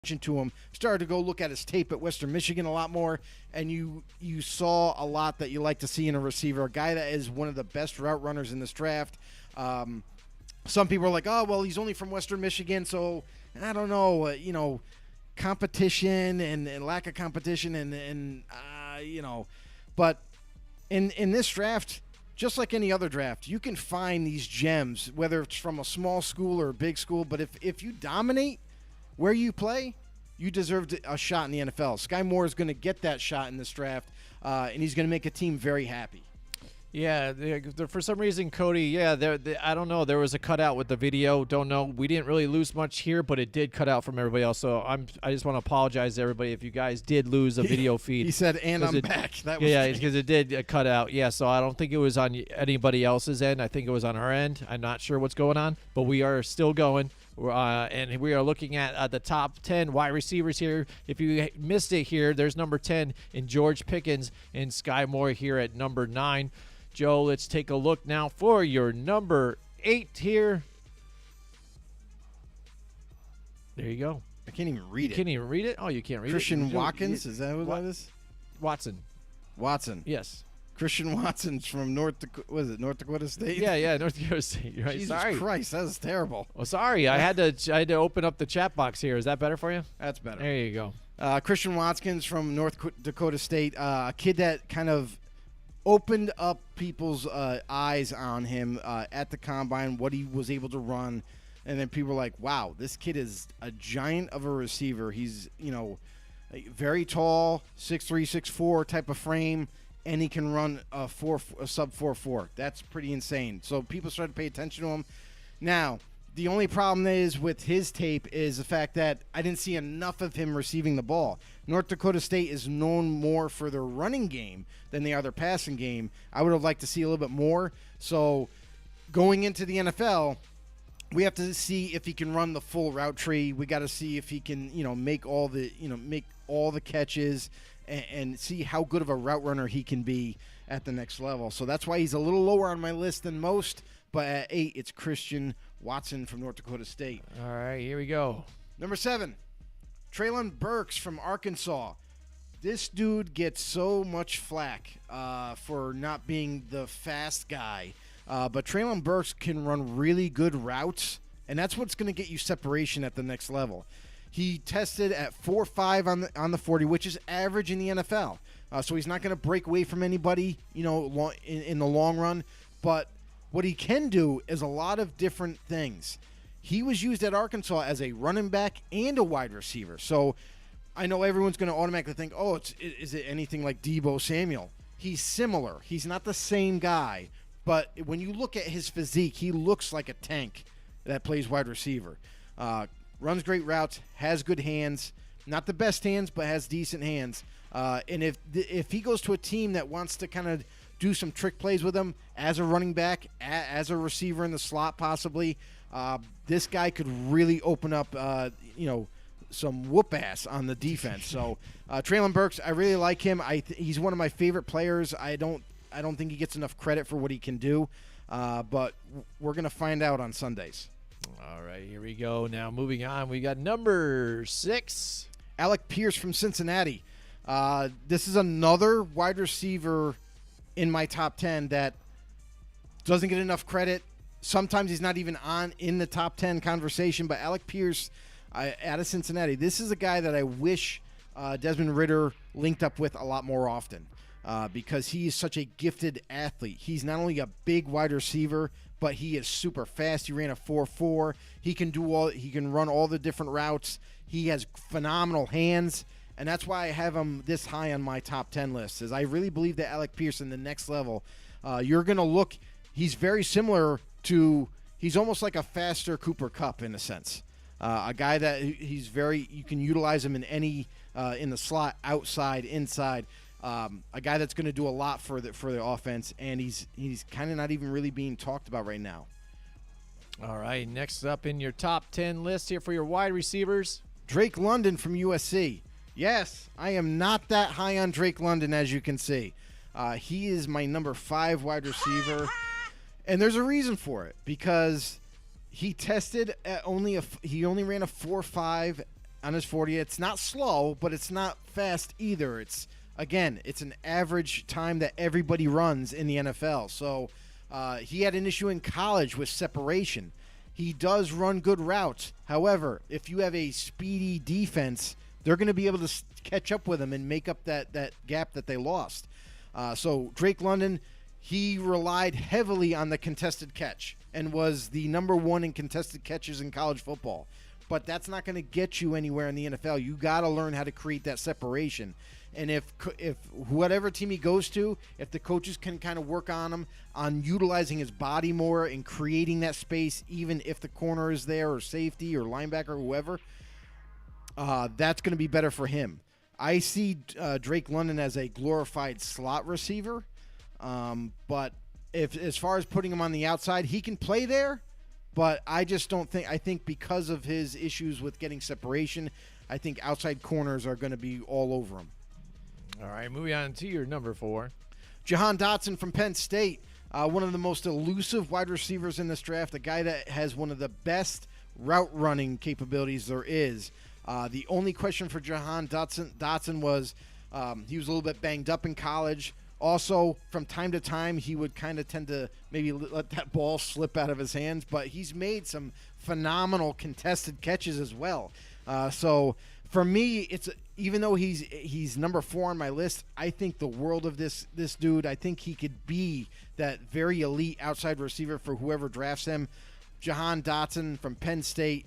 to him, started to go look at his tape at Western Michigan a lot more, and you saw a lot that you like to see in a receiver, a guy that is one of the best route runners in this draft. Some people are like, oh, well, he's only from Western Michigan, so I don't know, competition and lack of competition but in this draft, just like any other draft, you can find these gems, whether it's from a small school or a big school, but if you dominate where you play, you deserve a shot in the NFL. Sky Moore is going to get that shot in this draft, and he's going to make a team very happy. Yeah, for some reason, Cody, I don't know. There was a cutout with the video. Don't know. We didn't really lose much here, but it did cut out from everybody else. So I just want to apologize to everybody if you guys did lose a video feed. He said, and I'm back. That was because it did cut out. Yeah, so I don't think it was on anybody else's end. I think it was on our end. I'm not sure what's going on, but we are still going. And we are looking at the top 10 wide receivers here. If you missed it here, there's number 10 in George Pickens and Sky Moore here at number 9. Joe, let's take a look now for your number 8 here. There you go. I can't even read it. You can't even read it? Oh, you can't read Christian it? Watkins? Is that who that is? Watson. Yes. Christian Watson's from North Dakota State? Yeah, North Dakota State. You're right. Jesus sorry. Christ, that was terrible. Oh, sorry. I had to open up the chat box here. Is that better for you? That's better. There you go. Christian Watkins from North Dakota State, a kid that kind of opened up people's eyes on him at the combine, what he was able to run, and then people were like, wow, this kid is a giant of a receiver. He's, very tall, 6'3", 6'4" type of frame, and he can run a sub 4.4. That's pretty insane. So people started to pay attention to him. Now, the only problem is with his tape is the fact that I didn't see enough of him receiving the ball. North Dakota State is known more for their running game than they are their passing game. I would have liked to see a little bit more. So going into the NFL, we have to see if he can run the full route tree. We got to see if he can, make all the catches and see how good of a route runner he can be at the next level. So that's why he's a little lower on my list than most. But at 8, it's Christian Watson from North Dakota State. All right, here we go. Number 7, Treylon Burks from Arkansas. This dude gets so much flack for not being the fast guy. But Treylon Burks can run really good routes, and that's what's going to get you separation at the next level. He tested at 4.5 on the 40, which is average in the NFL. So he's not going to break away from anybody, in the long run. But what he can do is a lot of different things. He was used at Arkansas as a running back and a wide receiver. So I know everyone's going to automatically think, oh, is it anything like Deebo Samuel? He's similar. He's not the same guy. But when you look at his physique, he looks like a tank that plays wide receiver. Runs great routes, has good hands. Not the best hands, but has decent hands. And if he goes to a team that wants to kind of do some trick plays with him as a running back, as a receiver in the slot possibly, this guy could really open up, some whoop ass on the defense. So Treylon Burks, I really like him. He's one of my favorite players. I don't think he gets enough credit for what he can do, but we're going to find out on Sundays. All right, here we go. Now moving on, we got number 6. Alec Pierce from Cincinnati. This is another wide receiver in my top 10 that doesn't get enough credit. Sometimes he's not even in the top 10 conversation, but Alec Pierce out of Cincinnati, this is a guy that I wish Desmond Ridder linked up with a lot more often because he is such a gifted athlete. He's not only a big wide receiver, but he is super fast. He ran a 4.4. He can run all the different routes. He has phenomenal hands. And that's why I have him this high on my top 10 list, is I really believe that Alec Pierce in the next level, you're going to look, he's very similar to, he's almost like a faster Cooper Kupp in a sense. A guy that you can utilize him in any, in the slot, outside, inside. A guy that's going to do a lot for the offense, and he's kind of not even really being talked about right now. All right, next up in your top 10 list here for your wide receivers, Drake London from USC. Yes, I am not that high on Drake London, as you can see. He is my number 5 wide receiver, and there's a reason for it, because he tested at he only ran a 4.5 on his 40. It's not slow, but it's not fast either. It's an average time that everybody runs in the NFL. So he had an issue in college with separation. He does run good routes. However, if you have a speedy defense, they're going to be able to catch up with him and make up that gap that they lost. So Drake London, he relied heavily on the contested catch and was the number one in contested catches in college football. But that's not going to get you anywhere in the NFL. You got to learn how to create that separation. And if whatever team he goes to, if the coaches can kind of work on him on utilizing his body more and creating that space, even if the corner is there or safety or linebacker or whoever, that's going to be better for him. I see Drake London as a glorified slot receiver, but if as far as putting him on the outside, he can play there. But I just don't think – I think because of his issues with getting separation, I think outside corners are going to be all over him. All right, moving on to your number 4. Jahan Dotson from Penn State, one of the most elusive wide receivers in this draft, a guy that has one of the best route running capabilities there is. The only question for Jahan Dotson was he was a little bit banged up in college. Also, from time to time, he would kind of tend to maybe let that ball slip out of his hands, but he's made some phenomenal contested catches as well. So for me, it's even though he's number 4 on my list, I think the world of this dude. I think he could be that very elite outside receiver for whoever drafts him. Jahan Dotson from Penn State,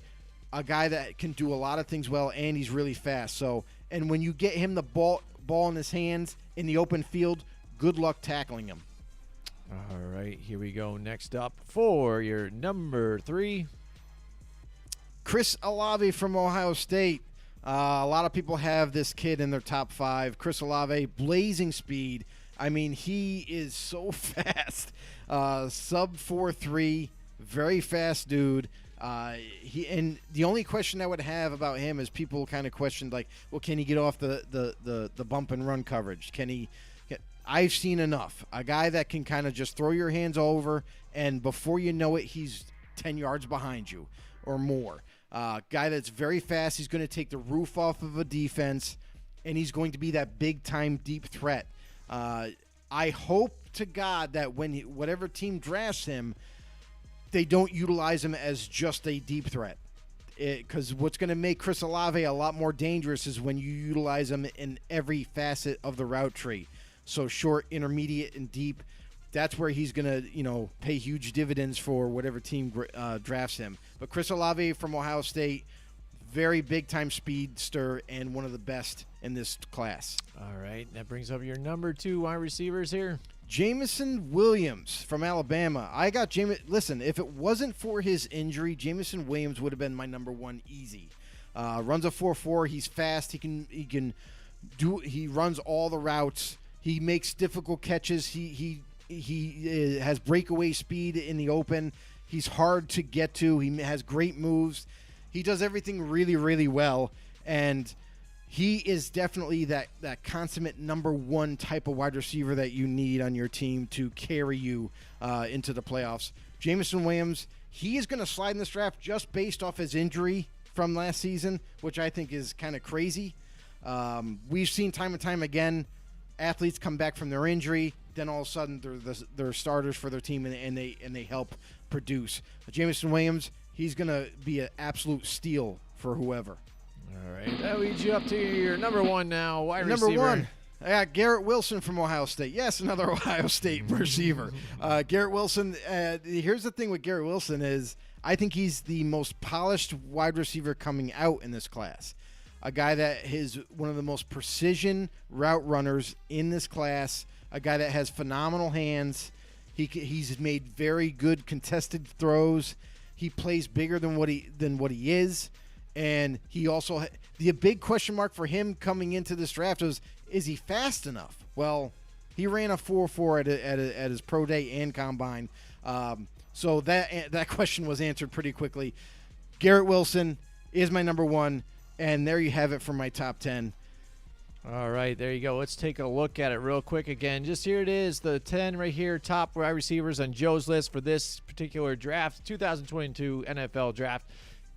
a guy that can do a lot of things well, and he's really fast. So, and when you get him the ball in his hands in the open field, good luck tackling him. All right, here we go. Next up for your number 3. Chris Olave from Ohio State. A lot of people have this kid in their top 5. Chris Olave, blazing speed. I mean, he is so fast. Sub 4.3, very fast dude. And the only question I would have about him is people kind of questioned, like, well, can he get off the bump and run coverage? Can he? I've seen enough. A guy that can kind of just throw your hands over, and before you know it, he's 10 yards behind you or more. Guy that's very fast. He's going to take the roof off of a defense, and he's going to be that big-time deep threat. I hope to God that when whatever team drafts him, they don't utilize him as just a deep threat. Because what's going to make Chris Olave a lot more dangerous is when you utilize him in every facet of the route tree. So short, intermediate, and deep. That's where he's going to, pay huge dividends for whatever team drafts him. But Chris Olave from Ohio State, very big-time speedster and one of the best in this class. All right, that brings up your number 2 wide receivers here. Jameson Williams from Alabama. I got Listen, if it wasn't for his injury, Jameson Williams would have been my number 1 easy. Runs a 4.4. He's fast. He runs all the routes. He makes difficult catches. He has breakaway speed in the open. He's hard to get to. He has great moves. He does everything really, really well. And he is definitely that consummate number 1 type of wide receiver that you need on your team to carry you into the playoffs. Jameson Williams, he is going to slide in this draft just based off his injury from last season, which I think is kind of crazy. We've seen time and time again athletes come back from their injury, then all of a sudden they're starters for their team and they help produce. Jameson Williams, he's going to be an absolute steal for whoever. All right, that leads you up to your number 1 now, wide receiver. Number 1, I got Garrett Wilson from Ohio State. Yes, another Ohio State receiver. Garrett Wilson, here's the thing with Garrett Wilson is I think he's the most polished wide receiver coming out in this class. A guy that is one of the most precision route runners in this class. A guy that has phenomenal hands. He's made very good contested throws. He plays bigger than what he is, and he also the big question mark for him coming into this draft was, is he fast enough? Well, he ran a 4.4 at his pro day and combine, so that question was answered pretty quickly. Garrett Wilson is my number 1. And there you have it for my top 10. All right, there you go. Let's take a look at it real quick again. Just here it is, the 10 right here, top wide receivers on Joe's list for this particular draft, 2022 NFL draft.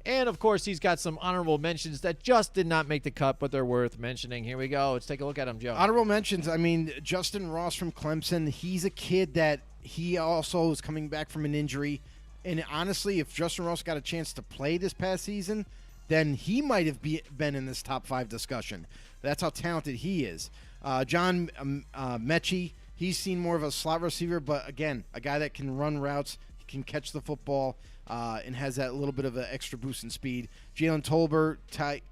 And, of course, he's got some honorable mentions that just did not make the cut, but they're worth mentioning. Here we go. Let's take a look at them, Joe. Honorable mentions, I mean, Justin Ross from Clemson, he's a kid that he also is coming back from an injury. And honestly, if Justin Ross got a chance to play this past season, then he might have been in this top 5 discussion. That's how talented he is. John Mechie, he's seen more of a slot receiver, but again, a guy that can run routes, he can catch the football, and has that little bit of an extra boost in speed. Jalen Tolbert,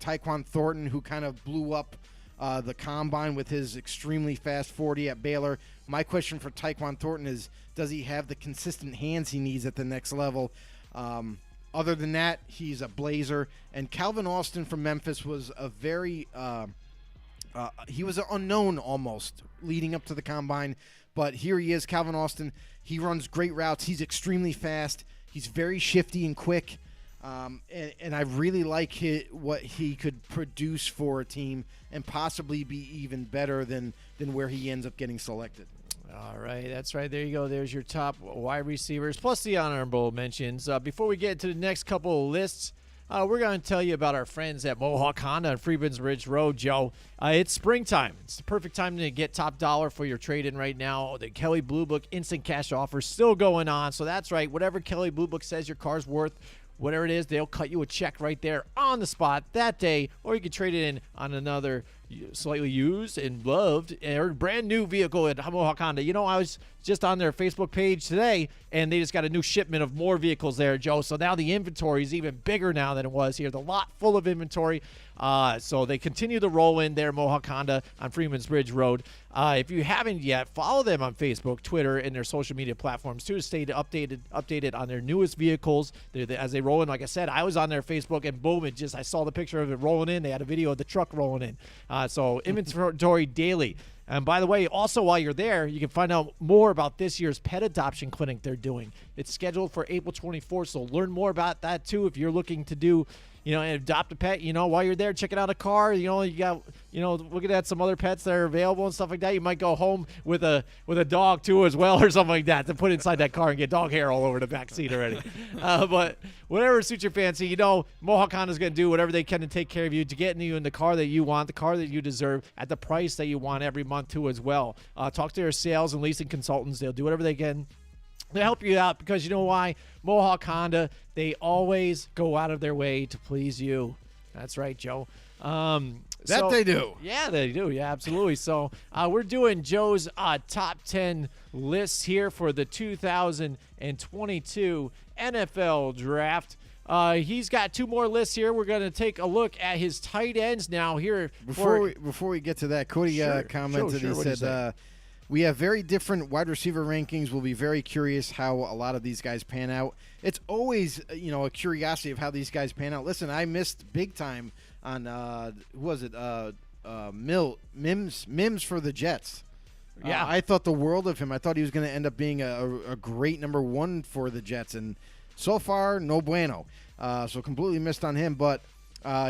Tyquan Thornton, who kind of blew up the combine with his extremely fast 40 at Baylor. My question for Tyquan Thornton is, does he have the consistent hands he needs at the next level? Other than that, he's a blazer. And Calvin Austin from Memphis was a very he was an unknown almost leading up to the combine. But here he is, Calvin Austin. He runs great routes. He's extremely fast. He's very shifty and quick. And I really like what he could produce for a team and possibly be even better than where he ends up getting selected. All right, that's right. There you go. There's your top wide receivers, plus the honorable mentions. Before we get to the next couple of lists, we're going to tell you about our friends at Mohawk Honda on Freeman's Ridge Road, Joe. It's springtime. It's the perfect time to get top dollar for your trade-in right now. The Kelley Blue Book instant cash offer is still going on. So that's right. Whatever Kelley Blue Book says your car's worth, whatever it is, they'll cut you a check right there on the spot that day, or you can trade it in on another slightly used and loved or brand new vehicle at Mohawk Honda. You know, I was just on their Facebook page today, and they just got a new shipment of more vehicles there, Joe. So now the inventory is even bigger now than it was here. The lot full of inventory. So they continue to roll in there, Mohawk Honda on Freeman's Bridge Road. If you haven't yet, follow them on Facebook, Twitter, and their social media platforms too to stay updated on their newest vehicles. As they roll in, like I said, I was on their Facebook, and boom, I saw the picture of it rolling in. They had a video of the truck rolling in. So inventory daily. And by the way, also while you're there, you can find out more about this year's pet adoption clinic they're doing. It's scheduled for April 24th, so learn more about that too if you're looking to do, adopt a pet. While you're there, checking out a car. You got, looking at some other pets that are available and stuff like that. You might go home with a dog too as well, or something like that, to put inside that car and get dog hair all over the back seat already. But whatever suits your fancy, Mohawk Honda's going to do whatever they can to take care of you, to get you in the car that you want, the car that you deserve, at the price that you want every month too as well. Talk to their sales and leasing consultants. They'll do whatever they can to help you out, because you know why? Mohawk Honda, they always go out of their way to please you. That's right, Joe. They do. Yeah, they do. Yeah, absolutely. So we're doing Joe's top 10 lists here for the 2022 NFL Draft. He's got 2 more lists here. We're going to take a look at his tight ends now here. Before we get to that, Cody commented, he said, we have very different wide receiver rankings. We'll be very curious how a lot of these guys pan out. It's always, a curiosity of how these guys pan out. Listen, I missed big time on, who was it? Mims for the Jets. Yeah. I thought the world of him. I thought he was going to end up being a great number 1 for the Jets. And so far, no bueno. So completely missed on him. But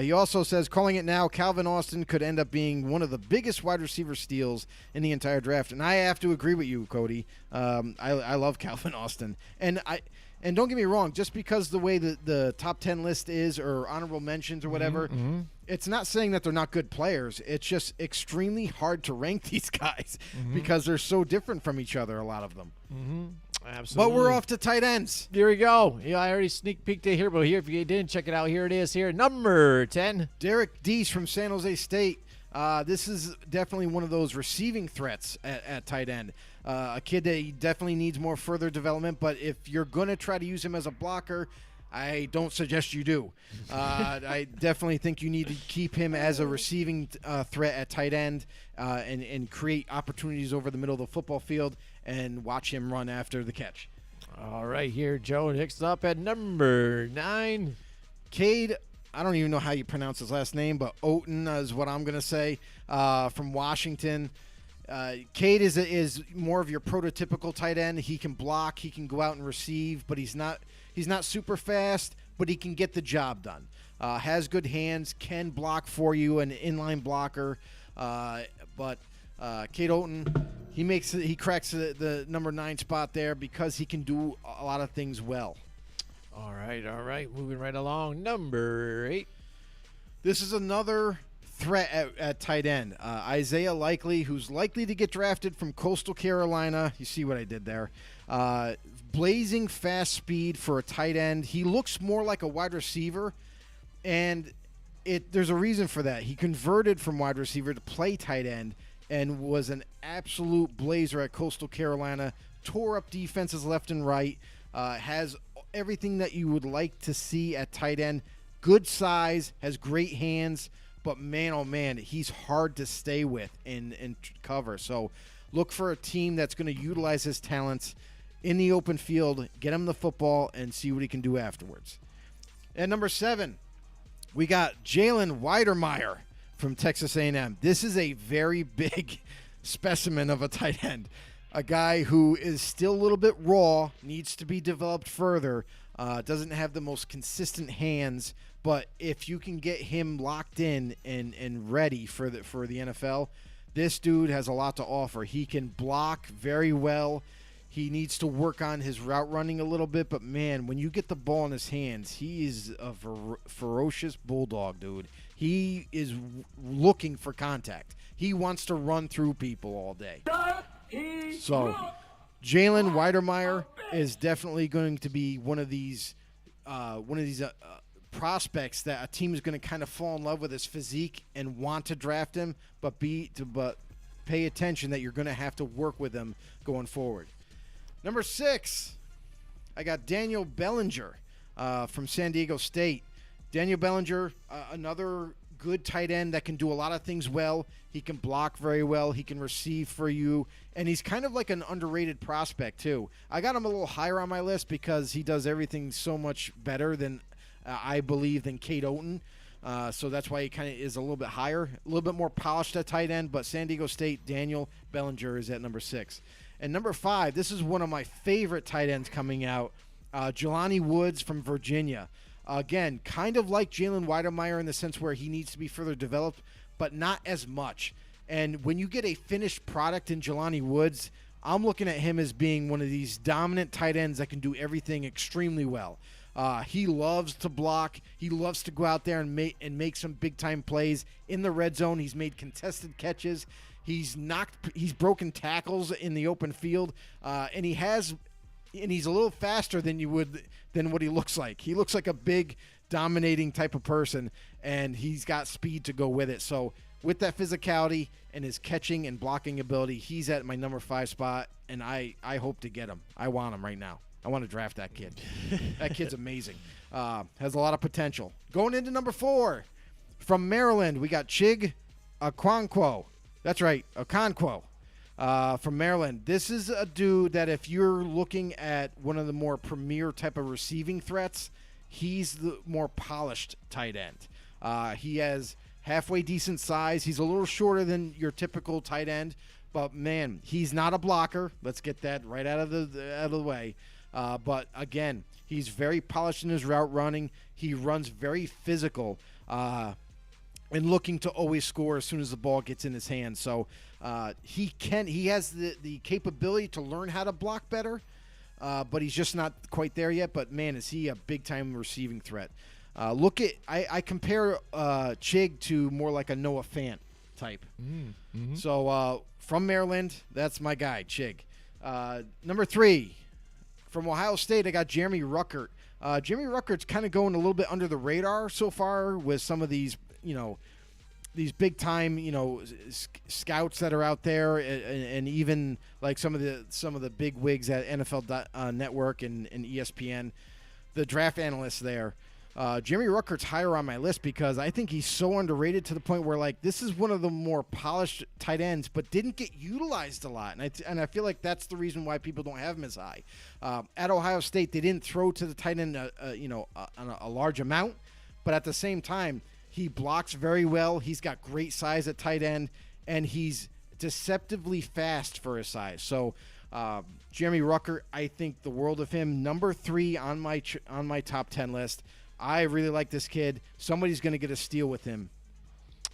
he also says, calling it now, Calvin Austin could end up being one of the biggest wide receiver steals in the entire draft. And I have to agree with you, Cody. I love Calvin Austin. And don't get me wrong, just because the way the top 10 list is, or honorable mentions or whatever, it's not saying that they're not good players. It's just extremely hard to rank these guys because they're so different from each other, a lot of them. Absolutely. But we're off to tight ends. Here we go. Yeah, I already sneak peeked it here, but here, if you didn't check it out, here it is here. Number 10. Derek Deese from San Jose State. This is definitely one of those receiving threats at tight end. A kid that definitely needs more further development, but if you're going to try to use him as a blocker, I don't suggest you do. I definitely think you need to keep him as a receiving threat at tight end and create opportunities over the middle of the football field and watch him run after the catch. All right, here, Joe. Next up at number 9. Cade, I don't even know how you pronounce his last name, but Oten is what I'm going to say, from Washington. Cade is more of your prototypical tight end. He can block, he can go out and receive, but he's not super fast, but he can get the job done. Has good hands, can block for you, an inline blocker. But Cade Oten, he cracks the number 9 spot there because he can do a lot of things well. All right. Moving right along. Number 8. This is another threat at tight end. Isaiah Likely, who's likely to get drafted from Coastal Carolina. You see what I did there. Blazing fast speed for a tight end. He looks more like a wide receiver, and there's a reason for that. He converted from wide receiver to play tight end and was an absolute blazer at Coastal Carolina. Tore up defenses left and right. Has everything that you would like to see at tight end. Good size, has great hands, but man, oh man, he's hard to stay with and cover. So look for a team that's going to utilize his talents in the open field, get him the football, and see what he can do afterwards. At number 7, we got Jalen Weidermeyer from Texas A&M. This is a very big specimen of a tight end. A guy who is still a little bit raw, needs to be developed further, doesn't have the most consistent hands, but if you can get him locked in and ready for the NFL, this dude has a lot to offer. He can block very well. He needs to work on his route running a little bit, but man, when you get the ball in his hands, he is a ferocious bulldog, dude. He is looking for contact. He wants to run through people all day. So, Jalen Weidermeyer is definitely going to be one of these prospects that a team is going to kind of fall in love with his physique and want to draft him, but pay attention that you're going to have to work with him going forward. Number 6, I got Daniel Bellinger from San Diego State. Daniel Bellinger, another good tight end that can do a lot of things well. He can block very well. He can receive for you. And he's kind of like an underrated prospect, too. I got him a little higher on my list because he does everything so much better than, I believe, than Cade Otton. So that's why he kind of is a little bit higher, a little bit more polished at tight end. But San Diego State, Daniel Bellinger is at number 6. And number 5, this is one of my favorite tight ends coming out, Jelani Woods from Virginia. Again, kind of like Jalen Weidermeyer in the sense where he needs to be further developed, but not as much. And when you get a finished product in Jelani Woods, I'm looking at him as being one of these dominant tight ends that can do everything extremely well. He loves to block. He loves to go out there and make some big-time plays in the red zone. He's made contested catches. He's broken tackles in the open field, and he's a little faster than what he looks like. He looks like a big, dominating type of person, and he's got speed to go with it. So with that physicality and his catching and blocking ability, he's at my number 5 spot, and I hope to get him. I want him right now. I want to draft that kid. That kid's amazing. Has a lot of potential. Going into number 4, from Maryland, we got Chig Okonkwo. That's right, Okonkwo. From Maryland. This is a dude that if you're looking at one of the more premier type of receiving threats, he's the more polished tight end. He has halfway decent size. He's a little shorter than your typical tight end, but man, he's not a blocker. Let's get that right out of the way. But again, he's very polished in his route running. He runs very physical. And looking to always score as soon as the ball gets in his hands. So he has the capability to learn how to block better, but he's just not quite there yet. But man, is he a big time receiving threat? I compare Chig to more like a Noah Fant type. Mm-hmm. So from Maryland, that's my guy, Chig. Number 3, from Ohio State, I got Jeremy Ruckert. Jeremy Ruckert's kind of going a little bit under the radar so far with some of these these big time, scouts that are out there, and even like some of the big wigs at NFL Network and ESPN, the draft analysts there. Jeremy Ruckert's higher on my list because I think he's so underrated to the point where like this is one of the more polished tight ends, but didn't get utilized a lot, and I feel like that's the reason why people don't have him as high. At Ohio State, they didn't throw to the tight end, on a large amount, but at the same time. He blocks very well. He's got great size at tight end, and he's deceptively fast for his size. So, Jeremy Ruckert, I think the world of him. Number 3 on my top 10 list. I really like this kid. Somebody's going to get a steal with him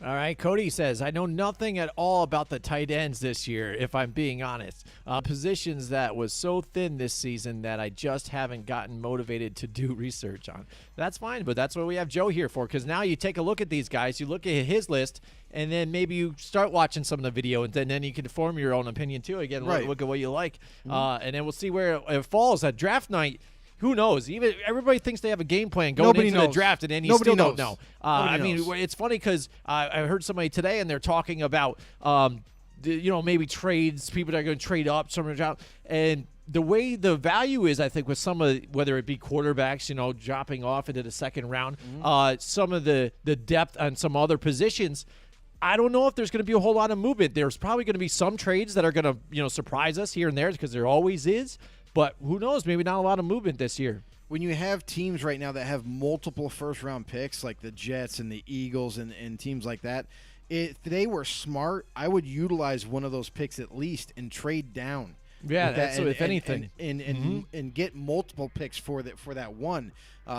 All right, Cody says, I know nothing at all about the tight ends this year, if I'm being honest. Positions that was so thin this season that I just haven't gotten motivated to do research on. That's fine, but that's what we have Joe here for, because now you take a look at these guys, you look at his list, and then maybe you start watching some of the video, and then you can form your own opinion too. Again, Right. look at what you like, and then we'll see where it falls at draft night. Who knows? Even everybody thinks they have a game plan going Nobody into knows. the draft, and then you Nobody still knows. don't know. Nobody I mean, knows. it's funny because I heard somebody today, and they're talking about, maybe trades, people that are going to trade up, some down, and the way the value is, I think, with some of whether it be quarterbacks, dropping off into the second round, some of the depth on some other positions. I don't know if there's going to be a whole lot of movement. There's probably going to be some trades that are going to, surprise us here and there because there always is. But who knows? Maybe not a lot of movement this year. When you have teams right now that have multiple first-round picks, like the Jets and the Eagles and teams like that, if they were smart, I would utilize one of those picks at least and trade down. Yeah, with that that's if anything. And get multiple picks for that one,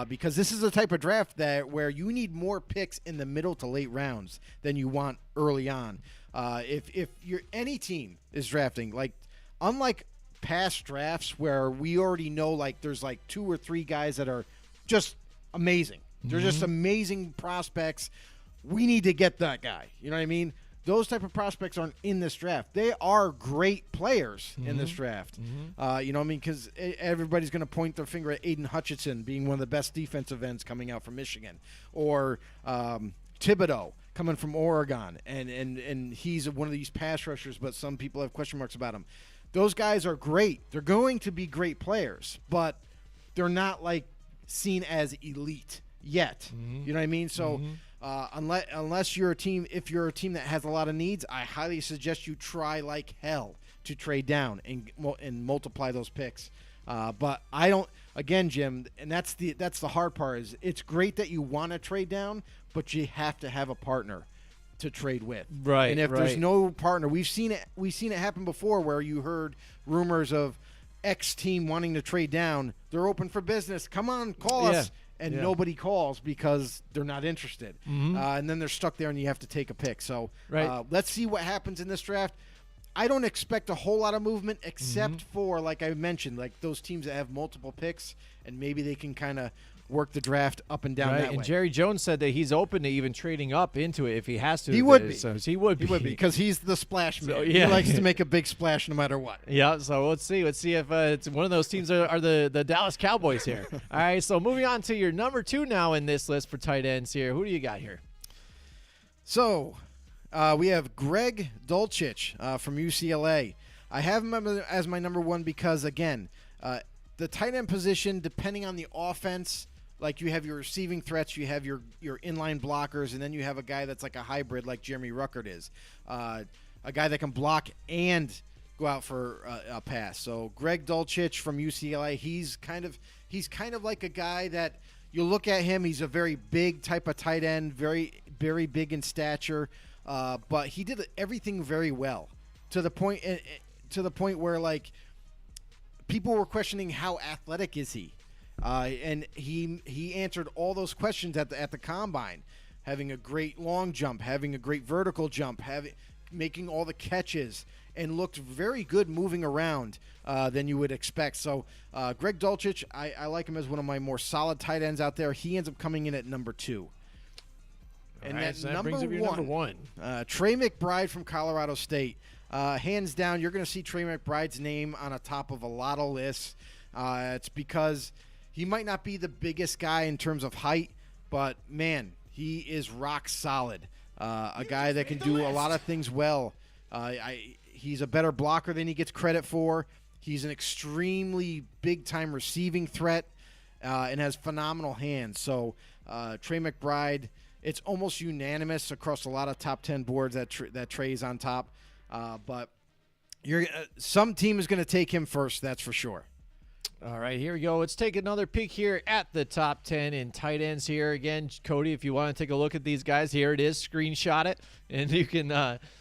because this is the type of draft where you need more picks in the middle to late rounds than you want early on. If any team is drafting, like unlike past drafts where we already know like there's like 2 or 3 guys that are just amazing. They're just amazing prospects. We need to get that guy. You know what I mean? Those type of prospects aren't in this draft. They are great players in this draft. You know what I mean? Because everybody's going to point their finger at Aiden Hutchinson being one of the best defensive ends coming out from Michigan, or Thibodeau coming from Oregon, and he's one of these pass rushers, but some people have question marks about him. Those guys are great. They're going to be great players, but they're not like seen as elite yet. You know what I mean? So unless you're a team, if you're a team that has a lot of needs, I highly suggest you try like hell to trade down and multiply those picks. But I don't. Again, Jim, and that's the hard part. Is it's great that you want to trade down, but you have to have a partner to trade with. Right. And if there's right. no partner, we've seen it happen before where you heard rumors of X team wanting to trade down. They're open for business. Come on, call us. And nobody calls because they're not interested. And then they're stuck there and you have to take a pick. So let's see what happens in this draft. I don't expect a whole lot of movement except for, like I mentioned, like those teams that have multiple picks and maybe they can kind of work the draft up and down that And way. Jerry Jones said that he's open to even trading up into it if he has to. He would be. So he would be because he's the splash man. So, He likes to make a big splash no matter what. Yeah, so let's see if it's one of those teams are the Dallas Cowboys here. All right, so moving on to your number 2 now in this list for tight ends here. Who do you got here? So we have Greg Dulcich from UCLA. I have him as my number 1 because, again, the tight end position, depending on the offense, like you have your receiving threats, you have your inline blockers, and then you have a guy that's like a hybrid like Jeremy Ruckert is. A guy that can block and go out for a pass. So Greg Dulcich from UCLA, he's kind of like a guy that you look at him, he's a very big type of tight end, very, very big in stature, but he did everything very well to the point where like people were questioning how athletic is he. And he answered all those questions at the combine, having a great long jump, having a great vertical jump, making all the catches, and looked very good moving around than you would expect. So Greg Dulcich, I like him as one of my more solid tight ends out there. He ends up coming in at number 2. And All right, so that brings up your number 1. Trey McBride from Colorado State. Hands down, you're going to see Trey McBride's name on the top of a lot of lists. It's because he might not be the biggest guy in terms of height, but, man, he is rock solid. A guy that can do a lot of things well. He's a better blocker than he gets credit for. He's an extremely big-time receiving threat and has phenomenal hands. So Trey McBride, it's almost unanimous across a lot of top 10 boards that Trey's on top. But some team is going to take him first, that's for sure. All right, here we go. Let's take another peek here at the top 10 in tight ends here. Again, Cody, if you want to take a look at these guys, here it is. Screenshot it, and you can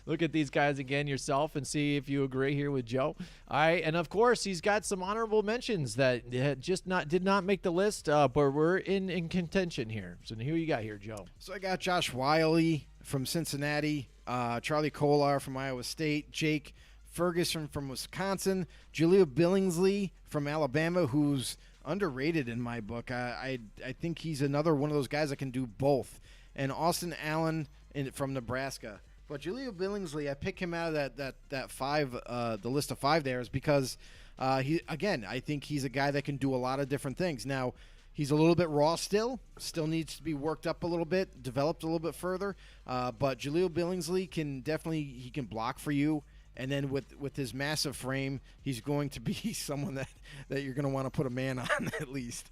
look at these guys again yourself and see if you agree here with Joe. All right, and of course, he's got some honorable mentions that did not make the list, but we're in contention here. So who you got here, Joe? So I got Josh Wiley from Cincinnati, Charlie Kolar from Iowa State, Jake Ferguson from Wisconsin, Julio Billingsley from Alabama, who's underrated in my book. I think he's another one of those guys that can do both, and Austin Allen from Nebraska. But Julio Billingsley, I pick him out of that five, the list of five there, is because I think he's a guy that can do a lot of different things. Now, he's a little bit raw still needs to be worked up a little bit, developed a little bit further. But Julio Billingsley can block for you. And then with his massive frame, he's going to be someone that you're going to want to put a man on at least.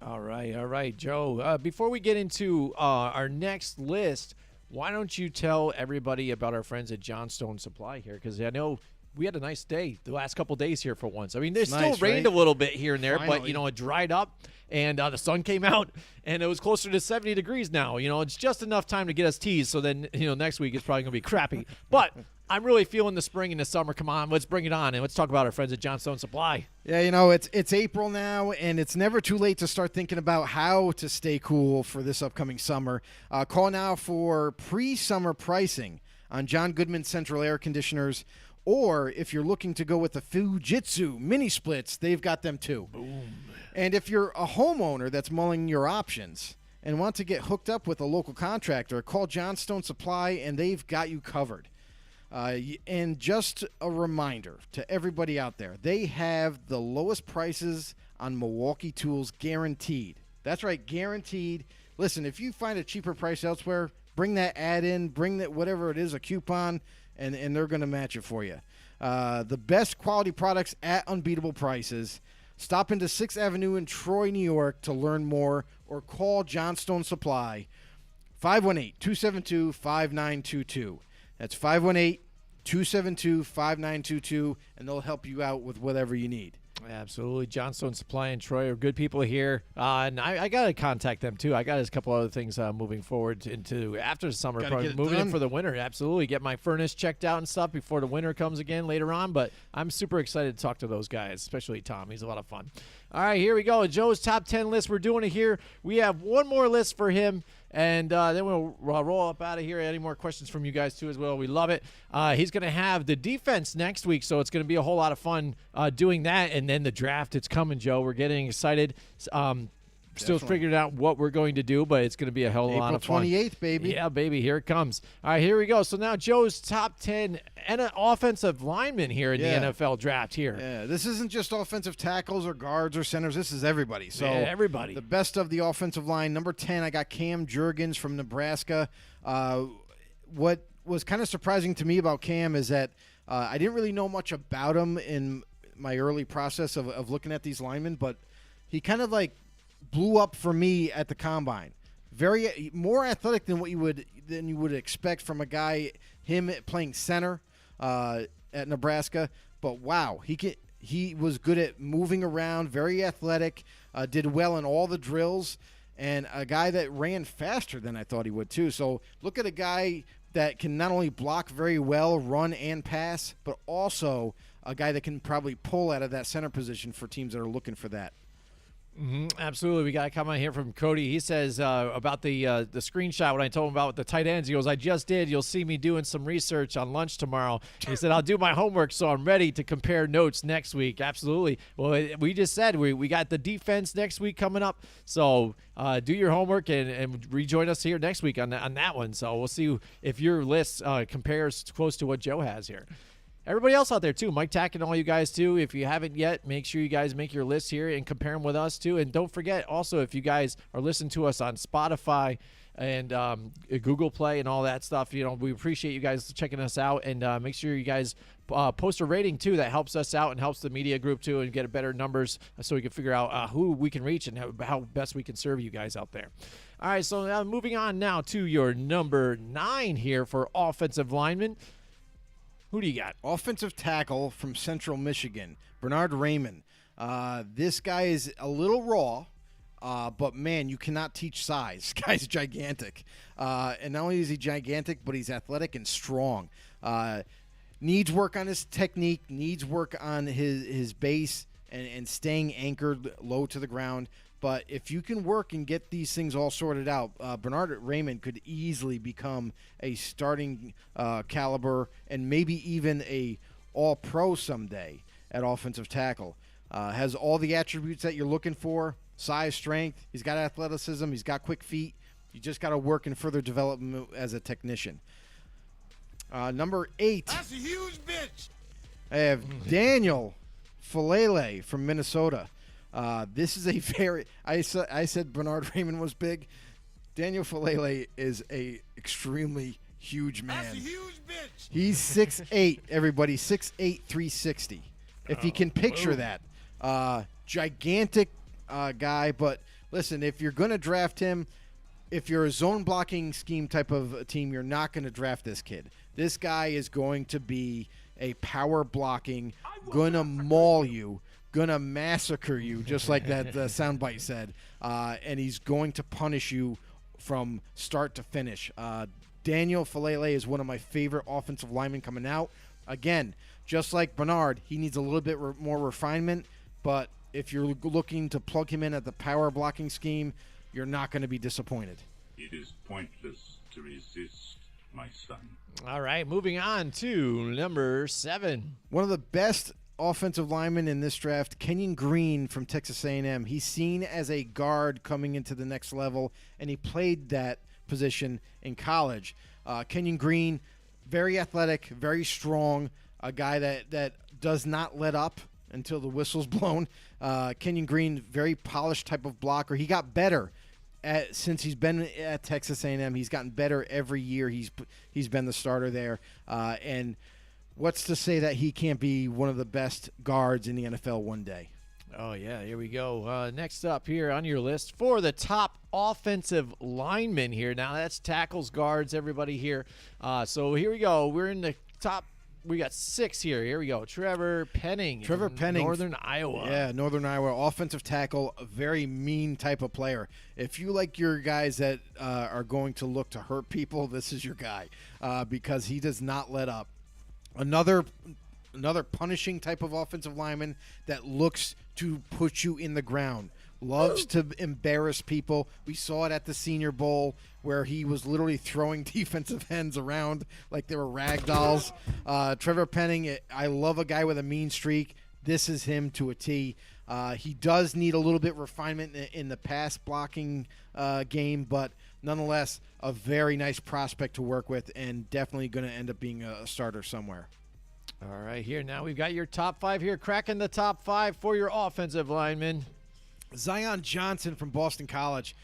All right, Joe. Before we get into our next list, why don't you tell everybody about our friends at Johnstone Supply here? Because I know we had a nice day the last couple days here for once. I mean, there's still rained a little bit here and there, Finally. but, it dried up, and the sun came out, and it was closer to 70 degrees now. It's just enough time to get us teased, so then, next week it's probably going to be crappy. But I'm really feeling the spring and the summer. Come on, let's bring it on, and let's talk about our friends at Johnstone Supply. Yeah, it's April now, and it's never too late to start thinking about how to stay cool for this upcoming summer. Call now for pre-summer pricing on John Goodman Central Air Conditioners, or if you're looking to go with the Fujitsu mini splits, they've got them too. Boom. And if you're a homeowner that's mulling your options and want to get hooked up with a local contractor, call Johnstone Supply, and they've got you covered. And just a reminder to everybody out there, they have the lowest prices on Milwaukee tools guaranteed. That's right, guaranteed. Listen, if you find a cheaper price elsewhere, bring that ad in, bring that whatever it is, a coupon, and they're going to match it for you. The best quality products at unbeatable prices. Stop into 6th Avenue in Troy, New York to learn more, or call Johnstone Supply, 518-272-5922. That's 518-272-5922, and they'll help you out with whatever you need. Absolutely. Johnstone Supply and Troy are good people here. And I got to contact them, too. I got a couple other things moving forward into after the summer. Probably moving in for the winter. Absolutely. Get my furnace checked out and stuff before the winter comes again later on. But I'm super excited to talk to those guys, especially Tom. He's a lot of fun. All right, here we go. Joe's top 10 list. We're doing it here. We have one more list for him. And then we'll roll up out of here. Any more questions from you guys, too, as well. We love it. He's going to have the defense next week, so it's going to be a whole lot of fun doing that. And then the draft, it's coming, Joe. We're getting excited. Still figuring out what we're going to do, but it's going to be a hell of a lot of fun. April 28th, baby. Yeah, baby. Here it comes. All right, here we go. So now Joe's top 10 and an offensive lineman here in the NFL draft here. Yeah, this isn't just offensive tackles or guards or centers. This is everybody. So everybody. The best of the offensive line. Number 10, I got Cam Jurgens from Nebraska. What was kind of surprising to me about Cam is that I didn't really know much about him in my early process of looking at these linemen, but he kind of blew up for me at the combine. Very more athletic than you would expect from a guy, him playing center at Nebraska. But wow, he was good at moving around, very athletic, did well in all the drills, and a guy that ran faster than I thought he would too. So look at a guy that can not only block very well, run and pass, but also a guy that can probably pull out of that center position for teams that are looking for that. Absolutely. We got a comment here from Cody. He says about the screenshot when I told him about the tight ends. He goes, I just did. You'll see me doing some research on lunch tomorrow. He said, I'll do my homework so I'm ready to compare notes next week. Absolutely. Well, we just said we got the defense next week coming up. So do your homework and rejoin us here next week on that one. So we'll see if your list compares close to what Joe has here. Everybody else out there, too. Mike Tack and all you guys, too. If you haven't yet, make sure you guys make your list here and compare them with us, too. And don't forget, also, if you guys are listening to us on Spotify and Google Play and all that stuff, we appreciate you guys checking us out. And make sure you guys post a rating, too. That helps us out and helps the media group, too, and get better numbers so we can figure out who we can reach and how best we can serve you guys out there. All right, so now moving on now to your number 9 here for offensive linemen. Who do you got? Offensive tackle from Central Michigan, Bernard Raymond. This guy is a little raw, but man, you cannot teach size. This guy's gigantic. And not only is he gigantic, but he's athletic and strong. Needs work on his technique, needs work on his base and staying anchored low to the ground. But if you can work and get these things all sorted out, Bernard Raymond could easily become a starting caliber and maybe even a all-pro someday at offensive tackle. Has all the attributes that you're looking for: size, strength. He's got athleticism. He's got quick feet. You just got to work in further development as a technician. Number 8. That's a huge bitch. I have Daniel Falele from Minnesota. This is a very I said Bernard Raymond was big. Daniel Falele is a extremely huge man. That's a huge bitch. He's 6'8", everybody. 6'8", 360. If you can picture that. Gigantic guy. But listen, if you're going to draft him, if you're a zone blocking scheme type of team, you're not going to draft this kid. This guy is going to be a power blocking, going to maul you, going to massacre you, just like that soundbite said. And he's going to punish you from start to finish. Daniel Falele is one of my favorite offensive linemen coming out. Again, just like Bernard, he needs a little bit more refinement, but if you're looking to plug him in at the power blocking scheme, you're not going to be disappointed. It is pointless to resist, my son. All right, moving on to number 7. One of the best offensive linemen in this draft, Kenyon Green from Texas A&M. He's seen as a guard coming into the next level, and he played that position in college. Kenyon Green, very athletic, very strong, a guy that does not let up until the whistle's blown. Kenyon Green, very polished type of blocker. He got better since he's been at Texas A&M. He's gotten better every year. He's been the starter there. And what's to say that he can't be one of the best guards in the NFL one day? Oh, yeah, here we go. Next up here on your list for the top offensive linemen here. Now, that's tackles, guards, everybody here. So here we go. We're in the top. We got 6 here. Here we go. Trevor Penning. Northern Iowa. Yeah, Northern Iowa. Offensive tackle, a very mean type of player. If you like your guys that are going to look to hurt people, this is your guy because he does not let up. Another punishing type of offensive lineman that looks to put you in the ground. Loves to embarrass people. We saw it at the Senior Bowl where he was literally throwing defensive ends around like they were rag dolls. Trevor Penning, I love a guy with a mean streak. This is him to a T. He does need a little bit refinement in the pass blocking game, but nonetheless, a very nice prospect to work with and definitely going to end up being a starter somewhere. All right, here now we've got your top 5 here. Cracking the top 5 for your offensive linemen. Zion Johnson from Boston College.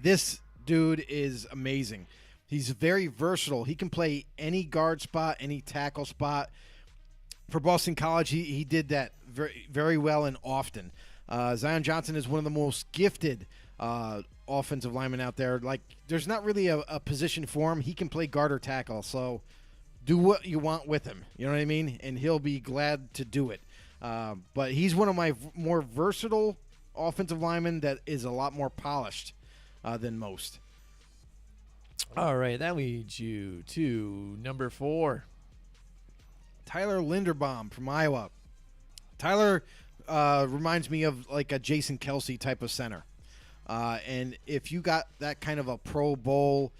This dude is amazing. He's very versatile. He can play any guard spot, any tackle spot. For Boston College, he did that very, very well and often. Zion Johnson is one of the most gifted offensive linemen out there. Like, there's not really a position for him. He can play guard or tackle, so do what you want with him. You know what I mean? And he'll be glad to do it. But he's one of my more versatile offensive lineman that is a lot more polished than most. All right, that leads you to number 4. Tyler Linderbaum from Iowa. Tyler reminds me of like a Jason Kelsey type of center. And if you got that kind of a Pro Bowl,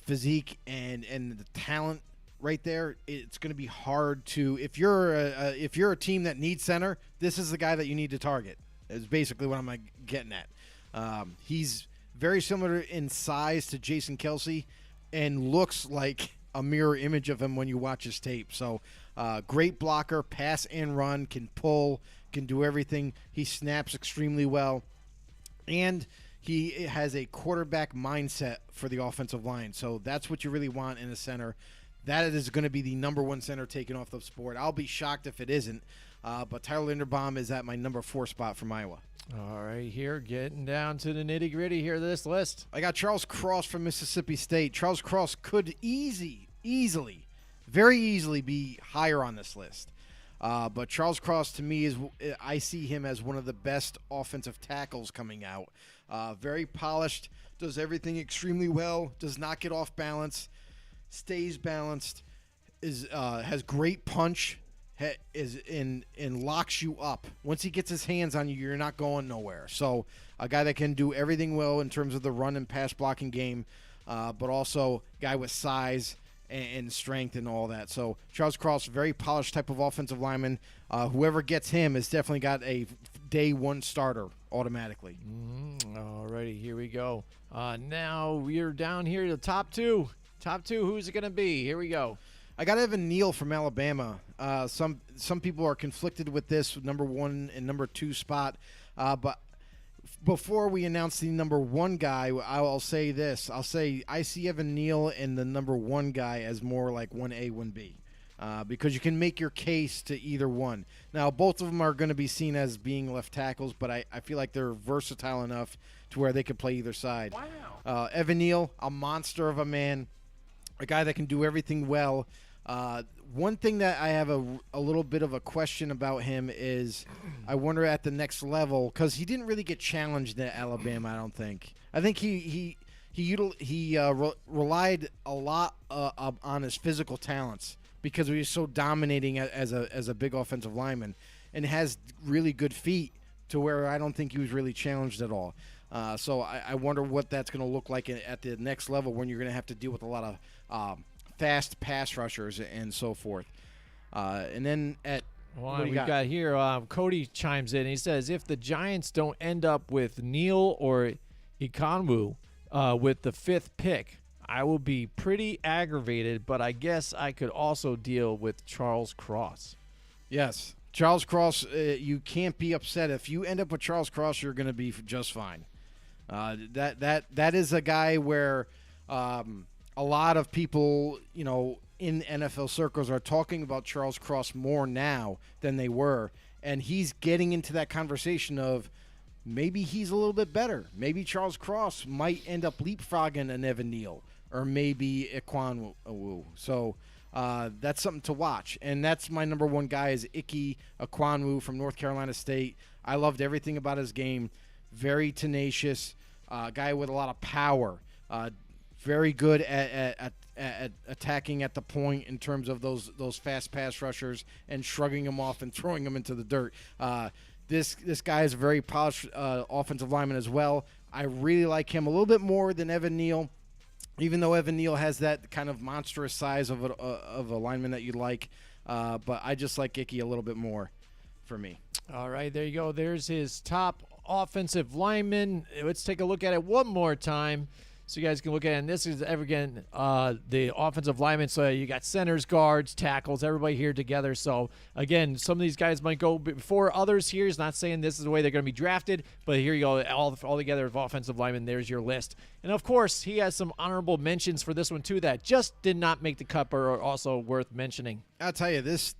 physique and the talent right there, it's going to be hard to. If you're a team that needs center, this is the guy that you need to target. Is basically what I'm getting at. He's very similar in size to Jason Kelsey, and looks like a mirror image of him when you watch his tape. So, great blocker, pass and run, can pull, can do everything. He snaps extremely well, and he has a quarterback mindset for the offensive line. So that's what you really want in a center. That is going to be the number 1 center taken off the board. I'll be shocked if it isn't. But Tyler Linderbaum is at my number 4 spot from Iowa. All right, here, getting down to the nitty-gritty here of this list. I got Charles Cross from Mississippi State. Charles Cross could very easily be higher on this list. But Charles Cross, to me, I see him as one of the best offensive tackles coming out. Very polished, does everything extremely well, does not get off balance, stays balanced, has great punch, and locks you up. Once he gets his hands on you, you're not going nowhere. So a guy that can do everything well in terms of the run and pass blocking game, but also a guy with size and strength and all that. So Charles Cross, very polished type of offensive lineman. Whoever gets him has definitely got a day one starter automatically. Alrighty, here we go. Now we're down here to the top two. Top two, who's it going to be? Here we go. I got Evan Neal from Alabama. Some people are conflicted with this number 1 and number 2 spot, but before we announce the number 1 guy, I'll say this. I'll say I see Evan Neal and the number 1 guy as more like 1A, 1B, because you can make your case to either one. Now, both of them are going to be seen as being left tackles, but I feel like they're versatile enough to where they could play either side. Wow. Evan Neal, a monster of a man, a guy that can do everything well. One thing that I have a little bit of a question about him is I wonder at the next level, because he didn't really get challenged at Alabama, I don't think. I think he relied a lot on his physical talents because he was so dominating as a big offensive lineman, and has really good feet to where I don't think he was really challenged at all. So I wonder what that's going to look like at the next level when you're going to have to deal with a lot of fast pass rushers and so forth. And then what we got here, Cody chimes in. He says, if the Giants don't end up with Neal or Ikonwu with the 5th pick, I will be pretty aggravated, but I guess I could also deal with Charles Cross. Yes. Charles Cross, you can't be upset. If you end up with Charles Cross, you're going to be just fine. That is a guy where a lot of people, in NFL circles are talking about Charles Cross more now than they were, and he's getting into that conversation of maybe he's a little bit better. Maybe Charles Cross might end up leapfrogging an Evan Neal or maybe Ikonwu. So that's something to watch, and that's my number 1 guy is Ike Ikonwu from North Carolina State. I loved everything about his game. Very tenacious, guy with a lot of power. Very good at attacking at the point in terms of those fast pass rushers and shrugging them off and throwing them into the dirt. This guy is a very polished offensive lineman as well. I really like him a little bit more than Evan Neal, even though Evan Neal has that kind of monstrous size of a lineman that you like. But I just like Icky a little bit more for me. All right, there you go. There's his top offensive lineman. Let's take a look at it one more time so you guys can look at it. And this is, again, the offensive lineman. So you got centers, guards, tackles, everybody here together. So, again, some of these guys might go before others here. He's not saying this is the way they're going to be drafted, but here you go, all together of offensive linemen. There's your list. And, of course, he has some honorable mentions for this one, too, that just did not make the cut but are also worth mentioning. I'll tell you, this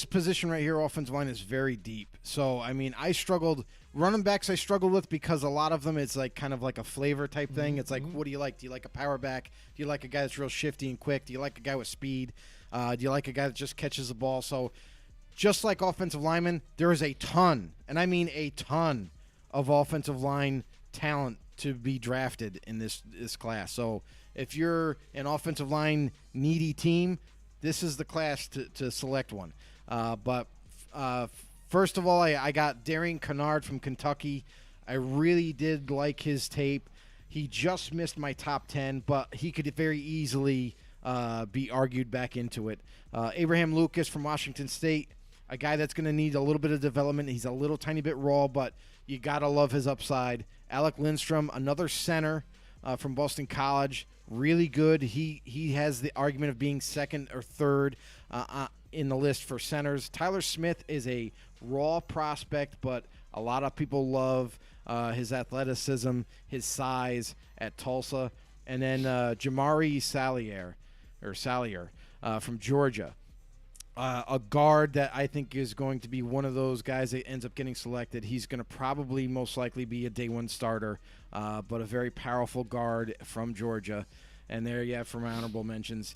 position right here, offensive line, is very deep. So, I mean, I struggled. Running backs I struggled with because a lot of them, it's like kind of like a flavor type thing. It's like, what do you like? Do you like a power back? Do you like a guy that's real shifty and quick? Do you like a guy with speed? Do you like a guy that just catches the ball? So just like offensive linemen, there is a ton, and I mean a ton, of offensive line talent to be drafted in this class. So if you're an offensive line needy team, this is the class to select one. First of all, I got Darian Kennard from Kentucky. I really did like his tape. He just missed my top 10, but he could very easily be argued back into it. Abraham Lucas from Washington State, a guy that's going to need a little bit of development. He's a little tiny bit raw, but you got to love his upside. Alec Lindstrom, another center from Boston College, really good. He has the argument of being second or third in the list for centers. Tyler Smith is a raw prospect, but a lot of people love his athleticism, his size at Tulsa. And then Jamari Salyer from Georgia. A guard that I think is going to be one of those guys that ends up getting selected. He's going to probably most likely be a day one starter, but a very powerful guard from Georgia. And there you have for my honorable mentions.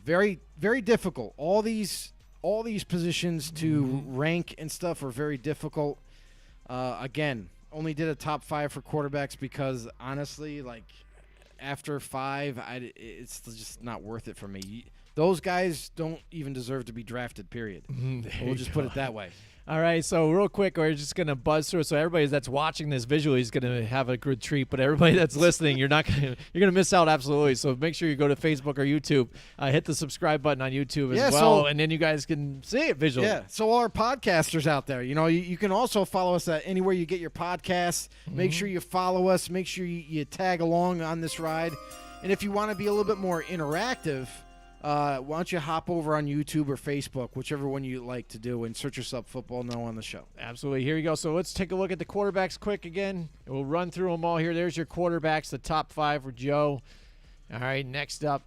Very, very difficult. All these all these positions to rank and stuff are very difficult. Again, only did a top 5 for quarterbacks because honestly, like after 5, it's just not worth it for me. Those guys don't even deserve to be drafted, period. We'll just put it that way. All right, so real quick, we're just going to buzz through. So everybody that's watching this visually is going to have a good treat, but everybody that's listening, you're going to miss out absolutely. So make sure you go to Facebook or YouTube, hit the subscribe button on YouTube as well, and then you guys can see it visually. Yeah, so all our podcasters out there, you can also follow us at anywhere you get your podcasts. Make sure you follow us. Make sure you tag along on this ride. And if you want to be a little bit more interactive, why don't you hop over on YouTube or Facebook, whichever one you like to do, and search us up Football Know on the show. Absolutely. Here you go. So let's take a look at the quarterbacks quick again. We'll run through them all here. There's your quarterbacks, the top 5 for Joe. All right, next up,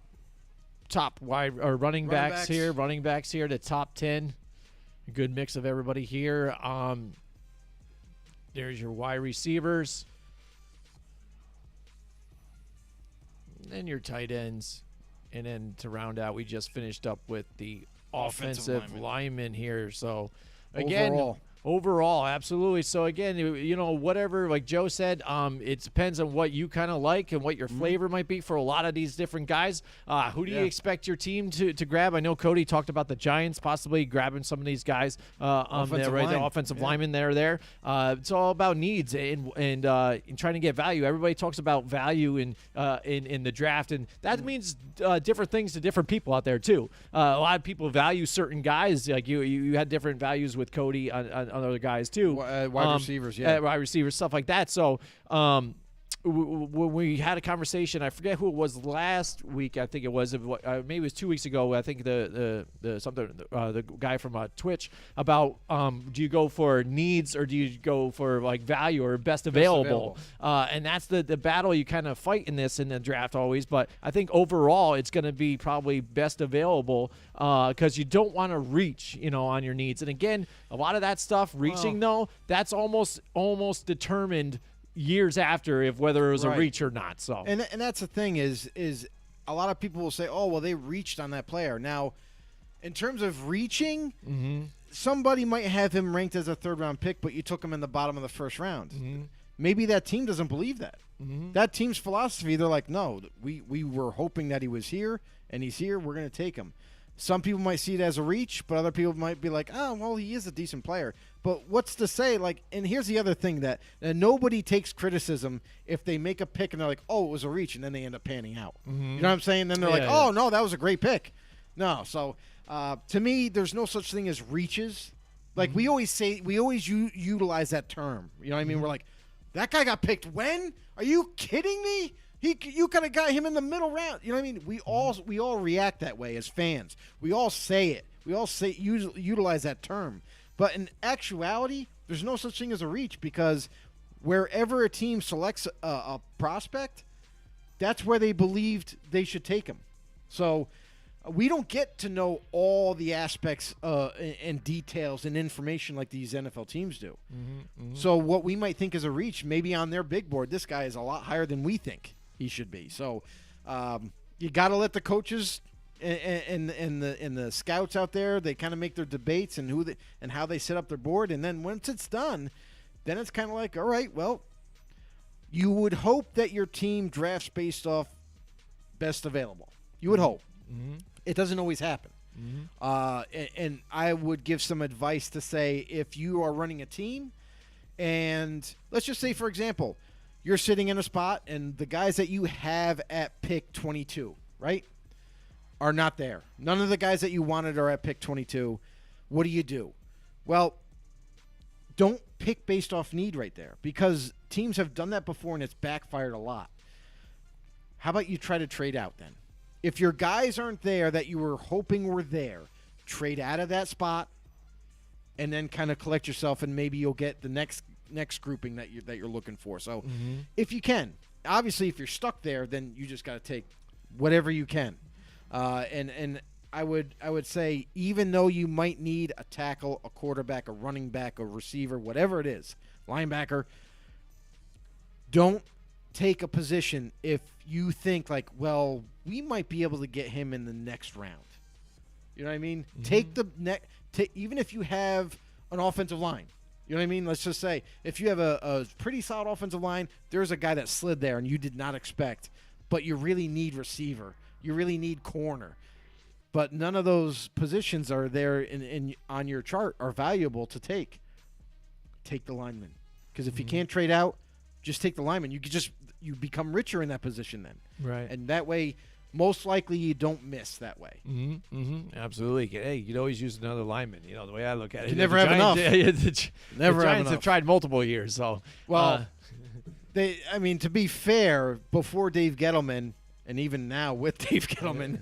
top wide or running backs here. Running backs here, the top 10. A good mix of everybody here. There's your wide receivers. And your tight ends. And then to round out, we just finished up with the offensive lineman here. So, again, overall, absolutely. So, again, whatever, like Joe said, it depends on what you kind of like and what your flavor might be for a lot of these different guys. Who do you expect your team to grab? I know Cody talked about the Giants possibly grabbing some of these guys the offensive linemen there. It's all about needs and trying to get value. Everybody talks about value in the draft, and that means different things to different people out there too. A lot of people value certain guys. Like you had different values with Cody on other guys too. Wide receivers, wide receivers, stuff like that. So when we had a conversation, I forget who it was last week. I think it was maybe it was 2 weeks ago. I think the guy from Twitch about do you go for needs or do you go for like value or best available? And that's the battle you kind of fight in the draft always. But I think overall it's going to be probably best available because you don't want to reach on your needs. And again, a lot of that stuff reaching though, that's almost determined years after if whether it was a reach or not. So and that's the thing is a lot of people will say, oh well, they reached on that player. Now in terms of reaching, somebody might have him ranked as a 3rd round pick, but you took him in the bottom of the 1st round. Maybe that team doesn't believe that. That team's philosophy, they're like, no, we were hoping that he was here and he's here, we're going to take him. Some people might see it as a reach, but other people might be like, oh, well, he is a decent player. But what's to say, like, and here's the other thing that nobody takes criticism if they make a pick and they're like, oh, it was a reach, and then they end up panning out. You know what I'm saying? Then they're oh, no, that was a great pick. No, so to me, there's no such thing as reaches. Like, we always utilize that term. You know what I mean? We're like, that guy got picked when? Are you kidding me? You could have got him in the middle round. You know what I mean? We all react that way as fans. We all say it. We all utilize that term. But in actuality, there's no such thing as a reach because wherever a team selects a prospect, that's where they believed they should take him. So we don't get to know all the aspects and details and information like these NFL teams do. So what we might think is a reach, maybe on their big board, this guy is a lot higher than we think he should be. So you got to let the coaches and the scouts out there, they kind of make their debates and how they set up their board. And then once it's done, then it's kind of like, all right, well, you would hope that your team drafts based off best available. You would hope. It doesn't always happen. And I would give some advice to say if you are running a team and let's just say, for example, you're sitting in a spot and the guys that you have at pick 22, right, are not there. None of the guys that you wanted are at pick 22. What do? Well, don't pick based off need right there because teams have done that before and it's backfired a lot. How about you try to trade out then? If your guys aren't there that you were hoping were there, trade out of that spot and then kind of collect yourself and maybe you'll get the next grouping that you're looking for. So if you can, obviously if you're stuck there, then you just got to take whatever you can. And I would say even though you might need a tackle, a quarterback, a running back, a receiver, whatever it is, linebacker, don't take a position if you think like, well, we might be able to get him in the next round. You know what I mean? Mm-hmm. Take the even if you have an offensive line. You know what I mean? Let's just say if you have a pretty solid offensive line, there's a guy that slid there and you did not expect, but you really need receiver. You really need corner. But none of those positions are there in on your chart are valuable to take. Take the lineman. Because if you can't trade out, just take the lineman. You become richer in that position then. Right. And that way, most likely you don't miss that way. Absolutely. Hey, you could always use another lineman. You know, the way I look at it. You never The have Giants- enough. the Never have Giants enough. have tried multiple years. So, Well, to be fair, before Dave Gettleman, and even now with Dave Gettleman,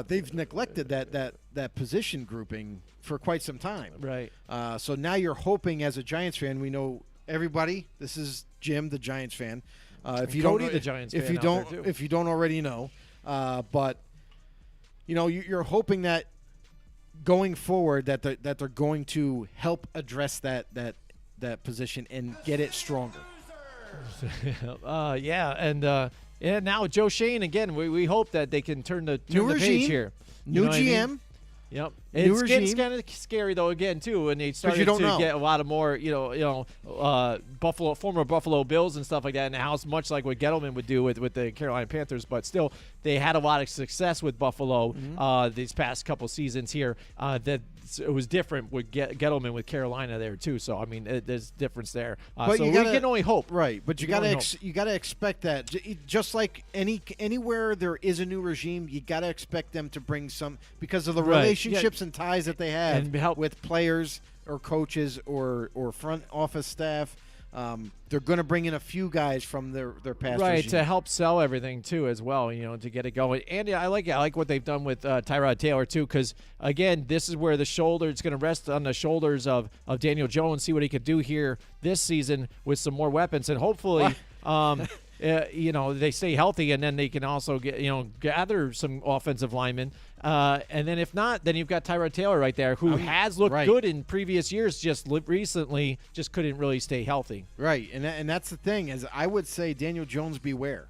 they've neglected that position grouping for quite some time. right. So now you're hoping, as a Giants fan, we know everybody. This is Jim, the Giants fan. If you Cody, don't, the Giants if fan you out don't, there, too. if you don't already know, but you know, you're hoping that going forward that they're going to help address that position and get it stronger. And now Joe Shane again. We hope that they can turn the New page regime, here. You New know what I GM. mean? Yep. New It's getting regime. kind of scary though again too, when they started don't to know. get a lot of more, former Buffalo Bills and stuff like that in the house, much like what Gettleman would do with the Carolina Panthers. But still, they had a lot of success with Buffalo these past couple seasons here. That it was different with Gettleman with Carolina there too. So I mean, there's difference there. But So you we gotta- can only hope. Right, but you can only gotta expect that. Just like anywhere there is a new regime, you gotta expect them to bring some, because of the Right, yeah. relationships and ties that they have And help- with players or coaches or front office staff. They're going to bring in a few guys from their past Right, regime. to help sell everything too as well, to get it going. And yeah, I like what they've done with Tyrod Taylor too, because again, this is where it's going to rest on the shoulders of Daniel Jones, see what he could do here this season with some more weapons, and hopefully they stay healthy, and then they can also gather some offensive linemen. And then if not, then you've got Tyrod Taylor right there, who has looked right. good in previous years, just recently just couldn't really stay healthy. Right, and that's the thing, is I would say Daniel Jones beware,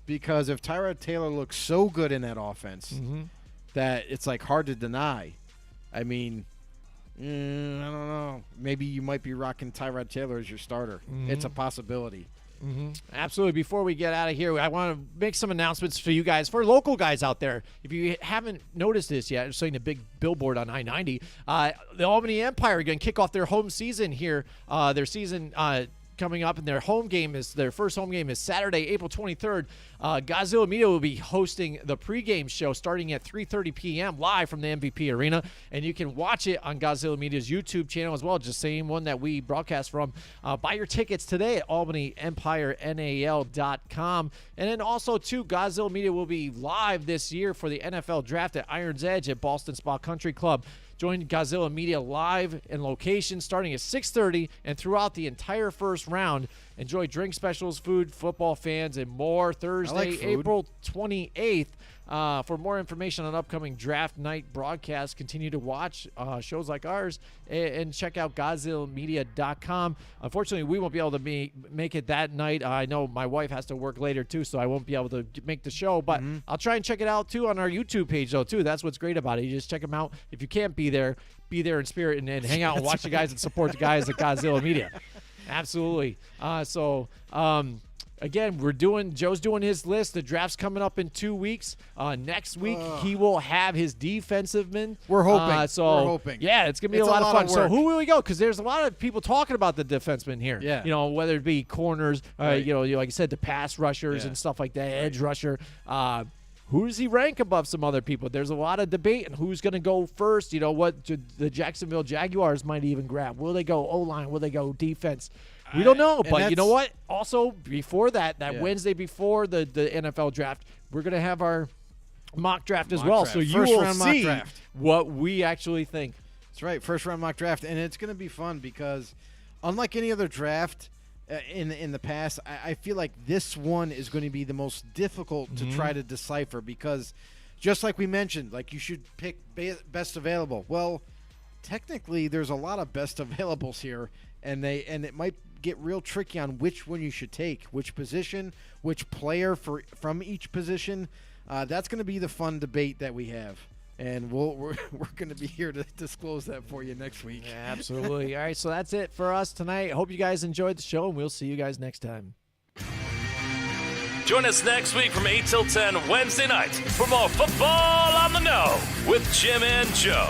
because if Tyrod Taylor looks so good in that offense that it's like hard to deny. I mean, I don't know. Maybe you might be rocking Tyrod Taylor as your starter. It's a possibility. Absolutely. Before we get out of here, I want to make some announcements for you guys, for local guys out there. If you haven't noticed this yet, I'm seeing a big billboard on I-90. The Albany Empire are going to kick off their home season here. Their season coming up, and their first home game is Saturday, April 23rd. Godzilla Media will be hosting the pregame show starting at 3:30 p.m. live from the MVP Arena, and you can watch it on Godzilla Media's YouTube channel as well, just the same one that we broadcast from. Buy your tickets today at albanyempirenal.com. And then also, too, Godzilla Media will be live this year for the NFL Draft at Iron's Edge at Boston Spa Country Club. Join Godzilla Media live in location starting at 6:30 and throughout the entire first round. Enjoy drink specials, food, football fans, and more Thursday, food. April 28th. For more information on upcoming draft night broadcasts, continue to watch shows like ours and check out GodzillaMedia.com. Unfortunately, we won't be able to make it that night. I know my wife has to work later, too, so I won't be able to make the show. But I'll try and check it out, too, on our YouTube page, though, too. That's what's great about it. You just check them out. If you can't be there in spirit and hang out and watch the guys and support the guys at Godzilla Media. Absolutely. Again, Joe's doing his list. The draft's coming up in 2 weeks. Next week, he will have his defensive men. We're hoping. We're hoping. Yeah, it's going to be It's a lot of fun. So work. who will we go? Because there's a lot of people talking about the defensemen here. Yeah. Whether it be corners, Right. like I said, the pass rushers Yeah. and stuff like that, edge rusher. Who does he rank above some other people? There's a lot of debate on who's going to go first. What the Jacksonville Jaguars might even grab. Will they go O-line? Will they go defense? We don't know, and but you know that's- what? Also, before that Yeah. Wednesday before the NFL draft, we're going to have our mock draft as Mock well. draft. So you First will round mock see draft. what we actually think. That's right, first round mock draft, and it's going to be fun because, unlike any other draft in the past, I feel like this one is going to be the most difficult to try to decipher, because, just like we mentioned, like you should pick best available. Well, technically, there's a lot of best availables here, and it might get real tricky on which one you should take, which position, which player from each position. That's going to be the fun debate that we have. And we're going to be here to disclose that for you next week. Yeah, absolutely. All right, so that's it for us tonight. Hope you guys enjoyed the show, and we'll see you guys next time. Join us next week from 8 till 10 Wednesday night for more Football on the Know with Jim and Joe.